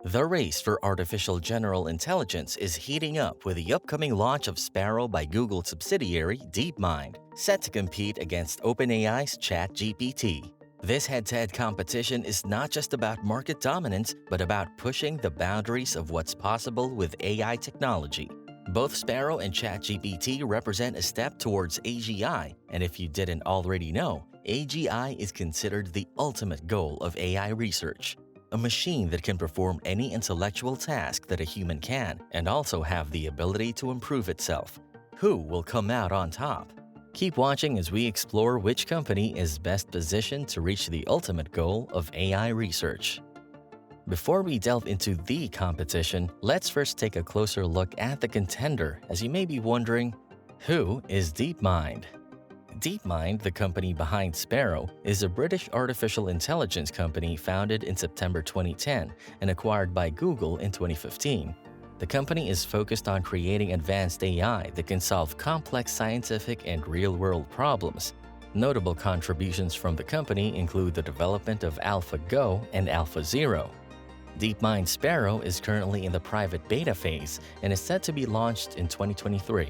The race for artificial general intelligence is heating up with the upcoming launch of Sparrow by Google subsidiary DeepMind, set to compete against OpenAI's ChatGPT. This head-to-head competition is not just about market dominance, but about pushing the boundaries of what's possible with AI technology. Both Sparrow and ChatGPT represent a step towards AGI, and if you didn't already know, AGI is considered the ultimate goal of AI research. A machine that can perform any intellectual task that a human can and also have the ability to improve itself. Who will come out on top? Keep watching as we explore which company is best positioned to reach the ultimate goal of AI research. Before we delve into the competition, let's first take a closer look at the contender, as you may be wondering, who is DeepMind? DeepMind, the company behind Sparrow, is a British artificial intelligence company founded in September 2010 and acquired by Google in 2015. The company is focused on creating advanced AI that can solve complex scientific and real-world problems. Notable contributions from the company include the development of AlphaGo and AlphaZero. DeepMind Sparrow is currently in the private beta phase and is set to be launched in 2023.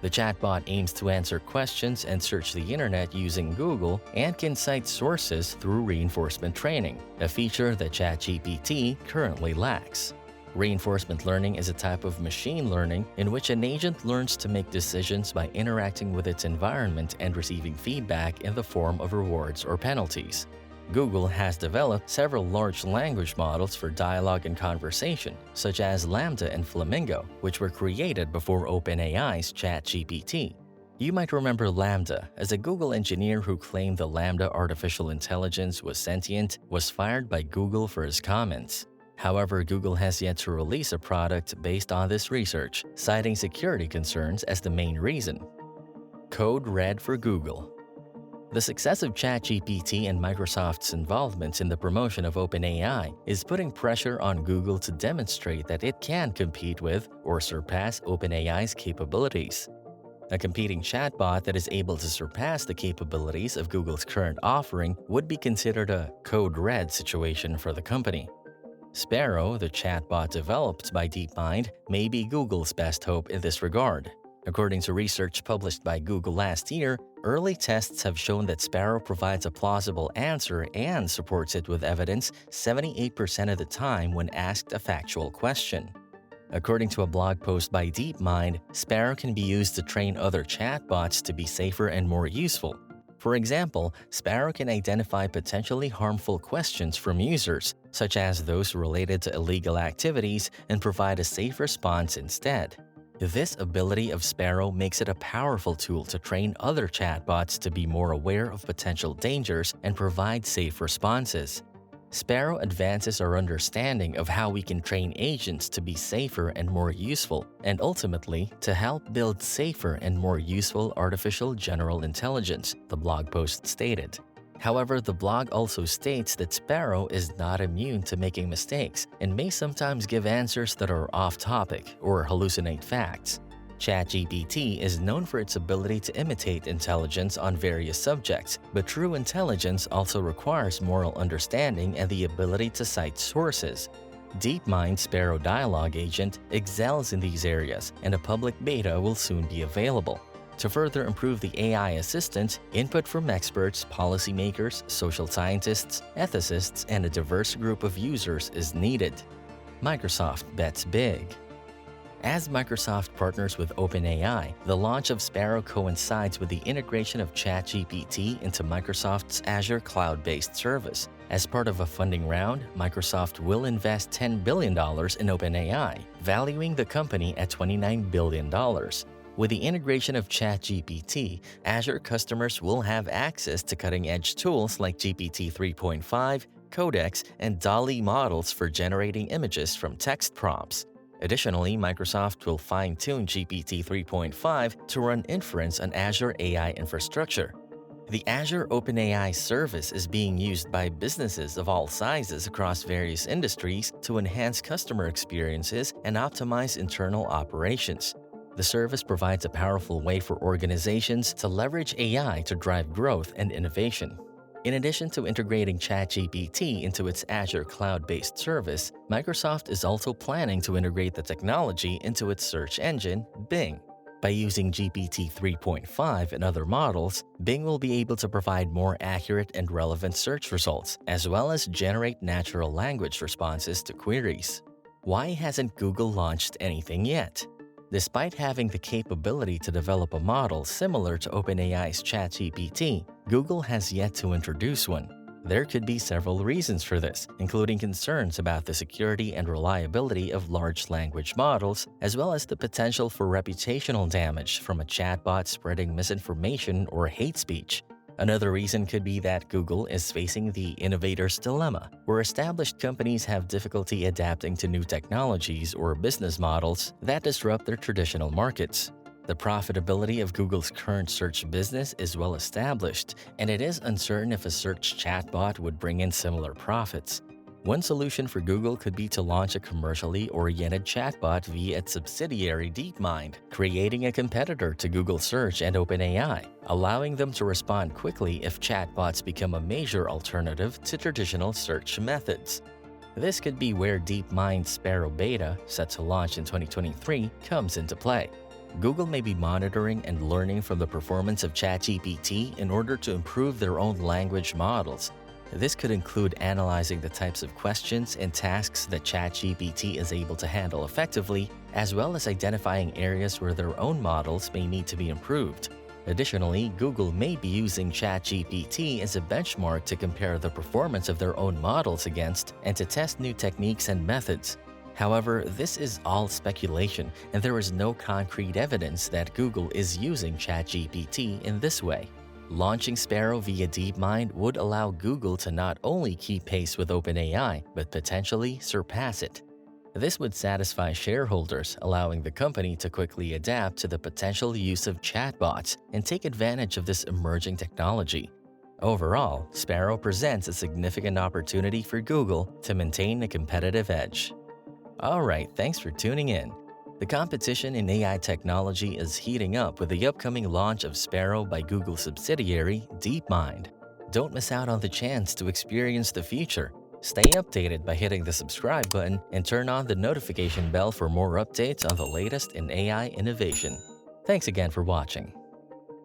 The chatbot aims to answer questions and search the internet using Google and can cite sources through reinforcement training, a feature that ChatGPT currently lacks. Reinforcement learning is a type of machine learning in which an agent learns to make decisions by interacting with its environment and receiving feedback in the form of rewards or penalties. Google has developed several large language models for dialogue and conversation, such as Lambda and Flamingo, which were created before OpenAI's ChatGPT. You might remember Lambda, as a Google engineer who claimed the Lambda artificial intelligence was sentient was fired by Google for his comments. However, Google has yet to release a product based on this research, citing security concerns as the main reason. Code red for Google. The success of ChatGPT and Microsoft's involvement in the promotion of OpenAI is putting pressure on Google to demonstrate that it can compete with or surpass OpenAI's capabilities. A competing chatbot that is able to surpass the capabilities of Google's current offering would be considered a code red situation for the company. Sparrow, the chatbot developed by DeepMind, may be Google's best hope in this regard. According to research published by Google last year, early tests have shown that Sparrow provides a plausible answer and supports it with evidence 78% of the time when asked a factual question. According to a blog post by DeepMind, Sparrow can be used to train other chatbots to be safer and more useful. For example, Sparrow can identify potentially harmful questions from users, such as those related to illegal activities, and provide a safe response instead. This ability of Sparrow makes it a powerful tool to train other chatbots to be more aware of potential dangers and provide safe responses. Sparrow advances our understanding of how we can train agents to be safer and more useful, and ultimately to help build safer and more useful artificial general intelligence, the blog post stated. However, the blog also states that Sparrow is not immune to making mistakes and may sometimes give answers that are off-topic or hallucinate facts. ChatGPT is known for its ability to imitate intelligence on various subjects, but true intelligence also requires moral understanding and the ability to cite sources. DeepMind Sparrow Dialogue Agent excels in these areas, and a public beta will soon be available. To further improve the AI assistant, input from experts, policymakers, social scientists, ethicists, and a diverse group of users is needed. Microsoft bets big. As Microsoft partners with OpenAI, the launch of Sparrow coincides with the integration of ChatGPT into Microsoft's Azure cloud-based service. As part of a funding round, Microsoft will invest $10 billion in OpenAI, valuing the company at $29 billion. With the integration of ChatGPT, Azure customers will have access to cutting-edge tools like GPT 3.5, Codex, and DALL-E models for generating images from text prompts. Additionally, Microsoft will fine-tune GPT 3.5 to run inference on Azure AI infrastructure. The Azure OpenAI service is being used by businesses of all sizes across various industries to enhance customer experiences and optimize internal operations. The service provides a powerful way for organizations to leverage AI to drive growth and innovation. In addition to integrating ChatGPT into its Azure cloud-based service, Microsoft is also planning to integrate the technology into its search engine, Bing. By using GPT 3.5 and other models, Bing will be able to provide more accurate and relevant search results, as well as generate natural language responses to queries. Why hasn't Google launched anything yet? Despite having the capability to develop a model similar to OpenAI's ChatGPT, Google has yet to introduce one. There could be several reasons for this, including concerns about the security and reliability of large language models, as well as the potential for reputational damage from a chatbot spreading misinformation or hate speech. Another reason could be that Google is facing the innovator's dilemma, where established companies have difficulty adapting to new technologies or business models that disrupt their traditional markets. The profitability of Google's current search business is well established, and it is uncertain if a search chatbot would bring in similar profits. One solution for Google could be to launch a commercially oriented chatbot via its subsidiary DeepMind, creating a competitor to Google Search and OpenAI, allowing them to respond quickly if chatbots become a major alternative to traditional search methods. This could be where DeepMind's Sparrow beta, set to launch in 2023, comes into play. Google may be monitoring and learning from the performance of ChatGPT in order to improve their own language models. This could include analyzing the types of questions and tasks that ChatGPT is able to handle effectively, as well as identifying areas where their own models may need to be improved. Additionally, Google may be using ChatGPT as a benchmark to compare the performance of their own models against and to test new techniques and methods. However, this is all speculation, and there is no concrete evidence that Google is using ChatGPT in this way. Launching Sparrow via DeepMind would allow Google to not only keep pace with OpenAI, but potentially surpass it. This would satisfy shareholders, allowing the company to quickly adapt to the potential use of chatbots and take advantage of this emerging technology. Overall, Sparrow presents a significant opportunity for Google to maintain a competitive edge. Alright, thanks for tuning in. The competition in AI technology is heating up with the upcoming launch of Sparrow by Google subsidiary DeepMind. Don't miss out on the chance to experience the future. Stay updated by hitting the subscribe button and turn on the notification bell for more updates on the latest in AI innovation. Thanks again for watching.